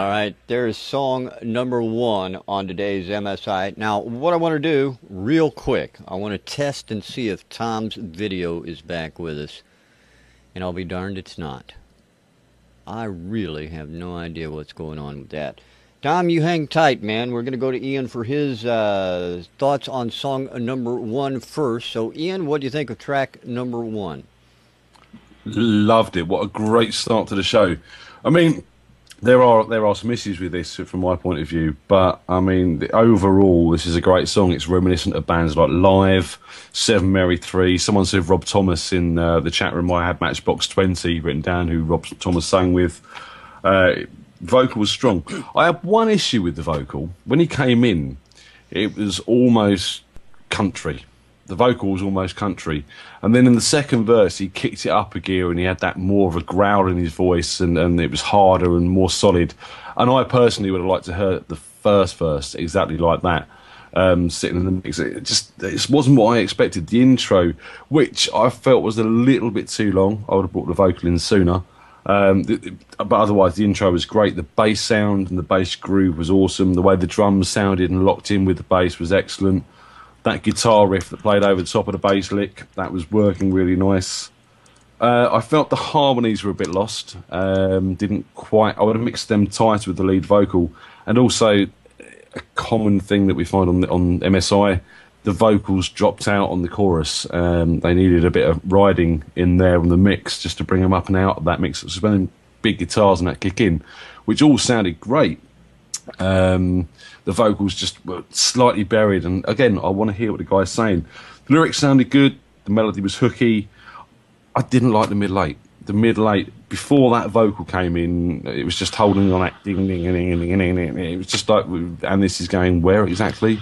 All right, there's song number one on today's MSI. Now, what I want to do real quick, I want to test and see if Tom's video is back with us. And I'll be darned it's not. I really have no idea what's going on with that. Tom, you hang tight, man. We're going to go to Ian for his thoughts on song number one first. So, Ian, what do you think of track number one? Loved it. What a great start to the show. I mean, there are some issues with this from my point of view, but I mean, overall, this is a great song. It's reminiscent of bands like Live, Seven Mary 3. Someone said Rob Thomas in the chat room. I had Matchbox 20 written down, who Rob Thomas sang with. Vocal was strong. I had one issue with the vocal. When he came in, it was almost country. The vocal was almost country. And then in the second verse, he kicked it up a gear and he had that more of a growl in his voice, and it was harder and more solid. And I personally would have liked to hear the first verse exactly like that, sitting in the mix. It wasn't what I expected. The intro, which I felt was a little bit too long, I would have brought the vocal in sooner. But otherwise, the intro was great. The bass sound and the bass groove was awesome. The way the drums sounded and locked in with the bass was excellent. That guitar riff that played over the top of the bass lick, that was working really nice. I felt the harmonies were a bit lost. Didn't quite. I would have mixed them tighter with the lead vocal. And also, a common thing that we find on MSI, the vocals dropped out on the chorus. They needed a bit of riding in there on the mix just to bring them up and out of that mix. So when big guitars and that kick in, which all sounded great. The vocals just were slightly buried, and again, I want to hear what the guy's saying. The lyrics sounded good, the melody was hooky. I didn't like the mid-late. The mid-late, before that vocal came in, it was just holding on that ding, ding, ding, ding, ding, ding, ding. It was just like, and this is going where exactly?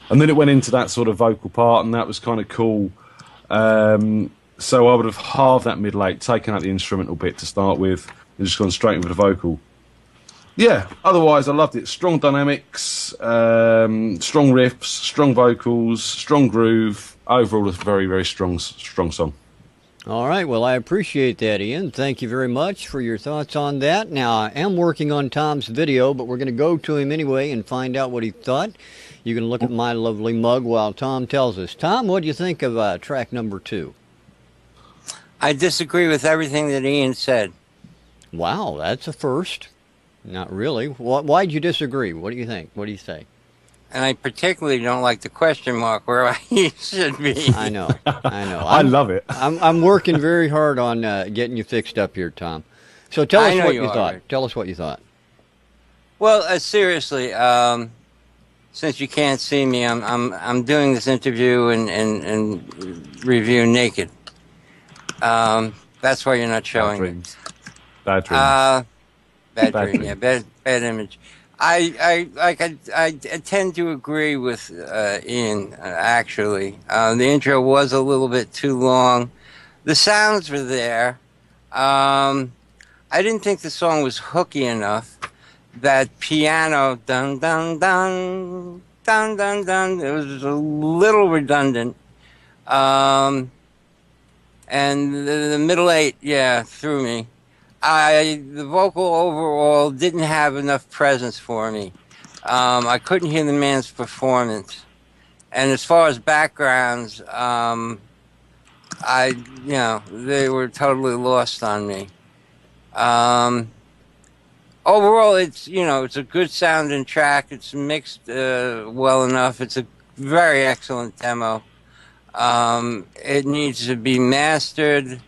And then it went into that sort of vocal part, and that was kind of cool. So I would have halved that mid-late, taken out the instrumental bit to start with, and just gone straight into the vocal. Yeah, otherwise I loved it. Strong dynamics, strong riffs, strong vocals, strong groove. Overall, a very, very strong song. All right, well, I appreciate that, Ian. Thank you very much for your thoughts on that. Now, I am working on Tom's video, but we're going to go to him anyway and find out what he thought. You can look at my lovely mug while Tom tells us. Tom, what do you think of track number two? I disagree with everything that Ian said. Wow, that's a first. Not really. Why'd you disagree? What do you think? What do you say? And I particularly don't like the question mark where he should be. I know. I love it. I'm working very hard on getting you fixed up here, Tom. So tell us what you thought. Right. Tell us what you thought. Well, seriously, since you can't see me, I'm doing this interview and review naked. That's why you're not showing me. Bad dreams. Bad dream, yeah, bad image. I tend to agree with Ian, actually. The intro was a little bit too long. The sounds were there. I didn't think the song was hooky enough. That piano, dun, dun, dun, dun, dun, dun, it was a little redundant. And the middle eight, yeah, threw me. The vocal overall didn't have enough presence for me. I couldn't hear the man's performance. And as far as backgrounds, they were totally lost on me. Overall, it's a good sounding track. It's mixed well enough. It's a very excellent demo. It needs to be mastered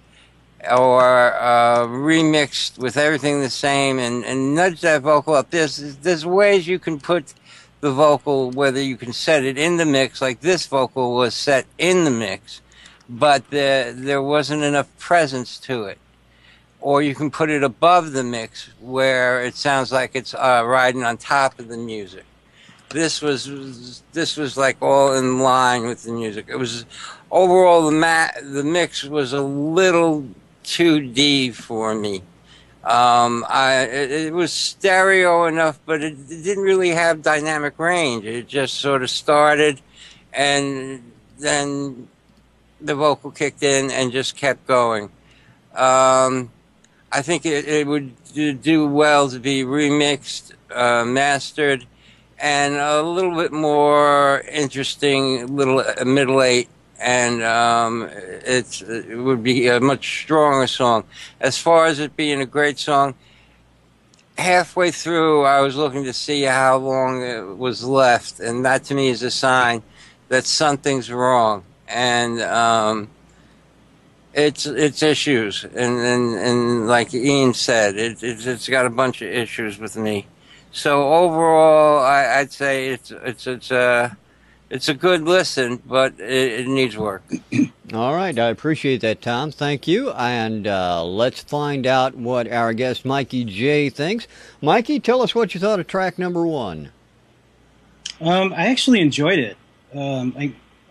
or remixed with everything the same, and nudge that vocal up. There's ways you can put the vocal, whether you can set it in the mix, like this vocal was set in the mix, but there wasn't enough presence to it. Or you can put it above the mix, where it sounds like it's riding on top of the music. This was like all in line with the music. It was overall the mix was a little too deep for me. It was stereo enough, but it didn't really have dynamic range. It just sort of started, and then the vocal kicked in and just kept going. I think it would do well to be remixed mastered, and a little bit more interesting, little middle eight, and it would be a much stronger song. As far as it being a great song, halfway through I was looking to see how long it was left, and that to me is a sign that something's wrong, and it's issues, and like Ian said, it's got a bunch of issues with me. So overall, I'd say it's a good listen, but it needs work. All right, I appreciate that, Tom. Thank you. And let's find out what our guest Mikey Jayy thinks. Mikey, tell us what you thought of track number 1. I actually enjoyed it.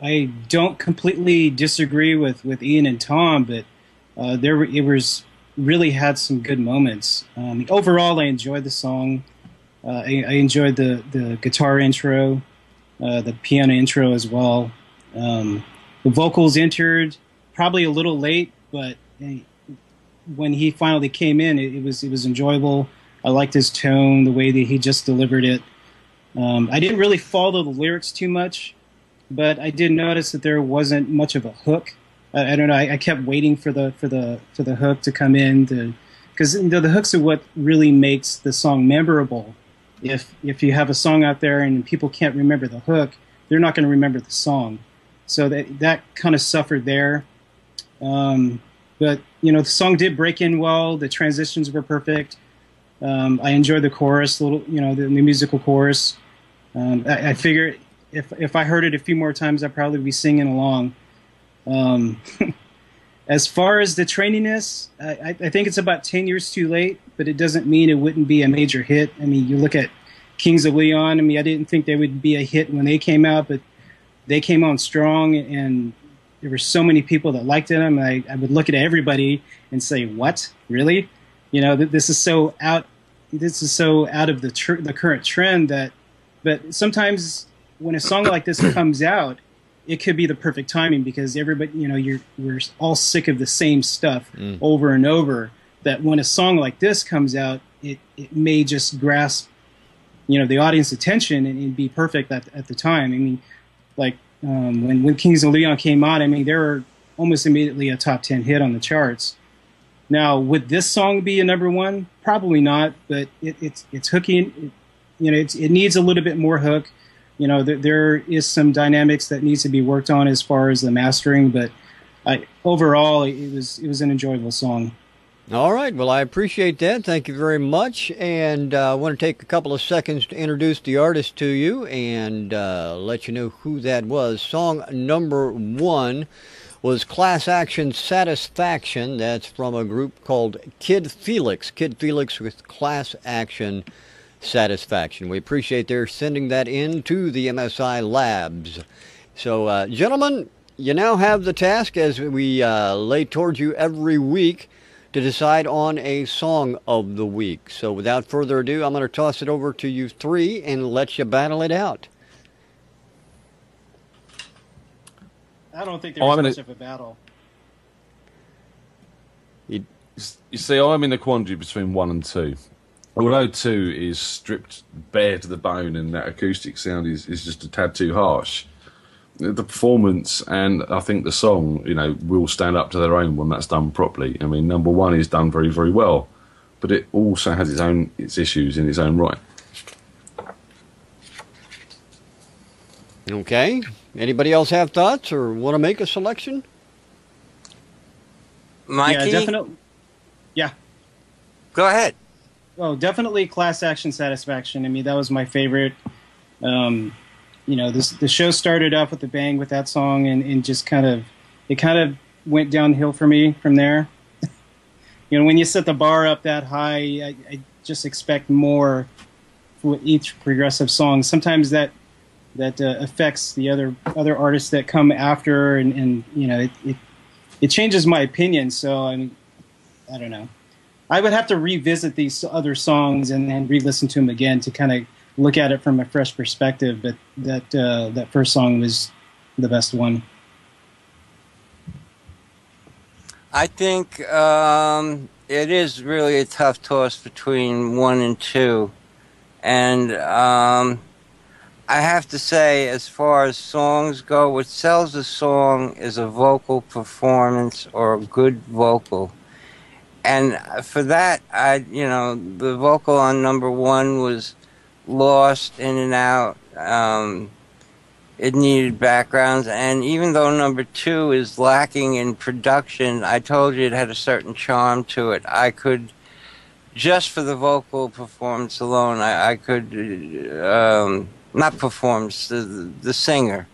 I don't completely disagree with Ian and Tom, but it was really had some good moments. Overall, I enjoyed the song. I enjoyed the guitar intro, the piano intro as well. The vocals entered probably a little late, but when he finally came in, it was enjoyable. I liked his tone, the way that he just delivered it. I didn't really follow the lyrics too much, but I did notice that there wasn't much of a hook. I don't know. I kept waiting for the hook to come in, because the hooks are what really makes the song memorable. If you have a song out there and people can't remember the hook, they're not going to remember the song. So that kind of suffered there. But the song did break in well. The transitions were perfect. I enjoyed the chorus, the musical chorus. I figure if I heard it a few more times, I'd probably be singing along. As far as the traininess, I think it's about 10 years too late, but it doesn't mean it wouldn't be a major hit. I mean, you look at Kings of Leon. I mean, I didn't think they would be a hit when they came out, but they came on strong, and there were so many people that liked them. I would look at everybody and say, "What? Really? This is so out. This is so out of the current trend that." But sometimes when a song like this comes out, it could be the perfect timing, because everybody, we're all sick of the same stuff over and over. That when a song like this comes out, it may just grasp, the audience attention and be perfect at the time. I mean, like when Kings of Leon came out, I mean, they were almost immediately a top 10 hit on the charts. Now, would this song be a number 1? Probably not, but it's hooking. It needs a little bit more hook. There is some dynamics that needs to be worked on as far as the mastering, but overall, it was an enjoyable song. All right. Well, I appreciate that. Thank you very much. And I want to take a couple of seconds to introduce the artist to you and let you know who that was. Song number 1 was Class Action Satisfaction. That's from a group called Kid Felix. Kid Felix with Class Action Satisfaction. We appreciate their sending that in to the MSI labs. So, gentlemen, you now have the task, as we lay towards you every week, to decide on a song of the week. So without further ado, I'm going to toss it over to you 3 and let you battle it out. I don't think there's much of a battle. You see, I'm in the quandary between 1 and 2. Although 2 is stripped bare to the bone and that acoustic sound is just a tad too harsh, the performance and I think the song, will stand up to their own when that's done properly. I mean, number 1 is done very, very well, but it also has its issues in its own right. Okay. Anybody else have thoughts or want to make a selection? Mikey? Yeah, definitely. Yeah. Go ahead. Oh, definitely Class Action Satisfaction. I mean, that was my favorite. The show started off with a bang with that song, and just kind of went downhill for me from there. When you set the bar up that high, I just expect more with each progressive song. Sometimes that affects the other artists that come after, and it changes my opinion. So I don't know. I would have to revisit these other songs and re-listen to them again to kind of look at it from a fresh perspective. But that first song was the best one. I think it is really a tough toss between 1 and 2. And I have to say, as far as songs go, what sells a song is a vocal performance or a good vocal. And for that, the vocal on number one was lost in and out. It needed backgrounds. And even though number two is lacking in production, I told you it had a certain charm to it. I could, just for the vocal performance alone, I could... not performance, the singer.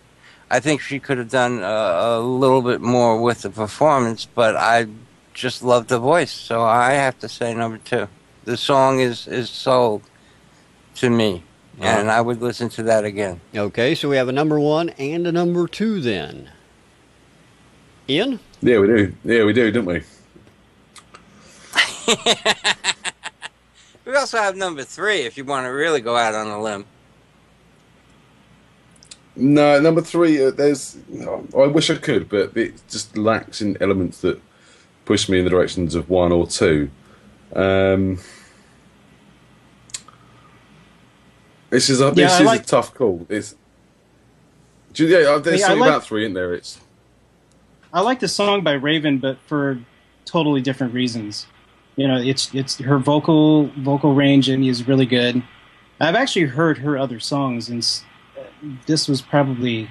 I think she could have done a little bit more with the performance, but I just love the voice, so I have to say number two. The song is sold to me, and I would listen to that again. Okay, so we have a number one and a number two then. Ian? Yeah, we do. Yeah, we do, don't we? We also have number three, if you want to really go out on a limb. No, number three, I wish I could, but it just lacks in elements that push me in the directions of one or two. This is a tough call. There's something about three in there. I like the song by Raven, but for totally different reasons. It's her vocal range and is really good. I've actually heard her other songs, and this was probably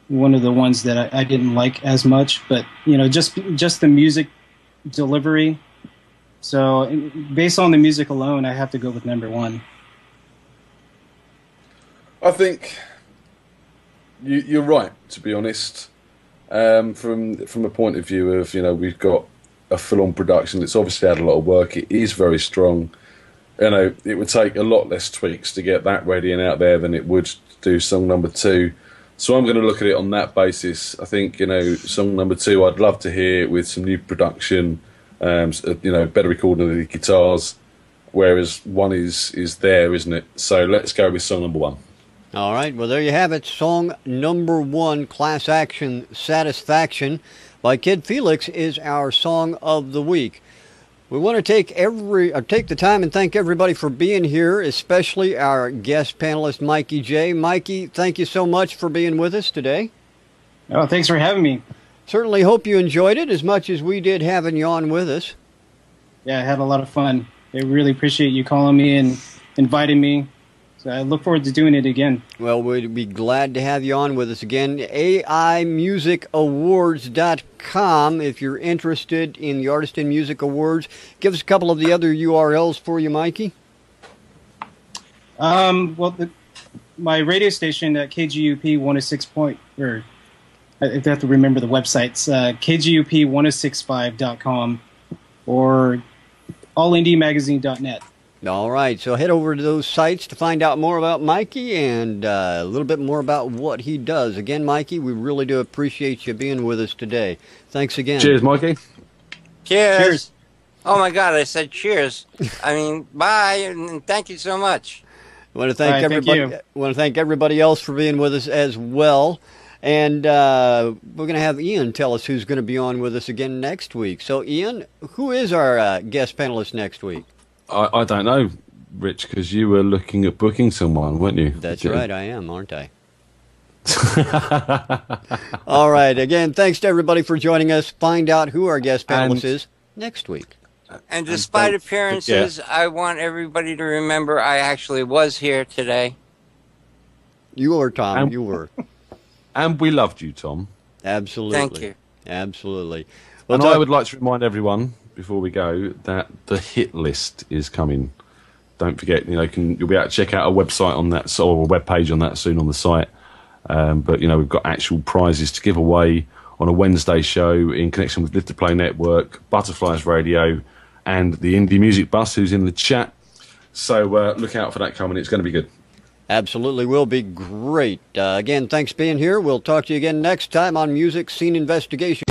one of the ones that I didn't like as much, but just the music delivery. So based on the music alone, I have to go with number one. I think you're right, to be honest. From a point of view of we've got a full-on production. It's obviously had a lot of work. It is very strong. It would take a lot less tweaks to get that ready and out there than it would do song number two. So I'm going to look at it on that basis. I think, song number two, I'd love to hear with some new production, better recording of the guitars, whereas one is there, isn't it? So let's go with song number one. All right, well, there you have it. Song number one, Class Action Satisfaction by Kid Felix, is our song of the week. We want to take the time and thank everybody for being here, especially our guest panelist, Mikey Jayy. Mikey, thank you so much for being with us today. Oh, thanks for having me. Certainly hope you enjoyed it as much as we did having you on with us. Yeah, I had a lot of fun. I really appreciate you calling me and inviting me. So I look forward to doing it again. Well, we'd be glad to have you on with us again. AIMusicAwards.com if you're interested in the Artist in Music Awards. Give us a couple of the other URLs for you, Mikey. My radio station at KGUP 106 or I have to remember the websites, KGUP1065.com or allindiemagazine.net. All right, so head over to those sites to find out more about Mikey and a little bit more about what he does. Again, Mikey, we really do appreciate you being with us today. Thanks again. Cheers, Mikey. Cheers. Oh, my God, I said cheers. I mean, bye, and thank you so much. I want to thank everybody. I want to thank everybody else for being with us as well. And we're going to have Ian tell us who's going to be on with us again next week. So, Ian, who is our guest panelist next week? I don't know, Rich, because you were looking at booking someone, weren't you? That's right, I am, aren't I? All right, again, thanks to everybody for joining us. Find out who our guest panelist is next week. And despite appearances, I want everybody to remember I actually was here today. You were, Tom, you were. And we loved you, Tom. Absolutely. Thank you. Absolutely. Well, and I would like to remind everyone, before we go, that the hit list is coming. Don't forget, you'll be able to check out our website on that, or a web page on that soon on the site. But we've got actual prizes to give away on a Wednesday show in connection with Live to Play Network, Butterflies Radio, and the Indie Music Bus, who's in the chat. So look out for that coming. It's going to be good. Absolutely will be great. Again, thanks for being here. We'll talk to you again next time on Music Scene Investigation.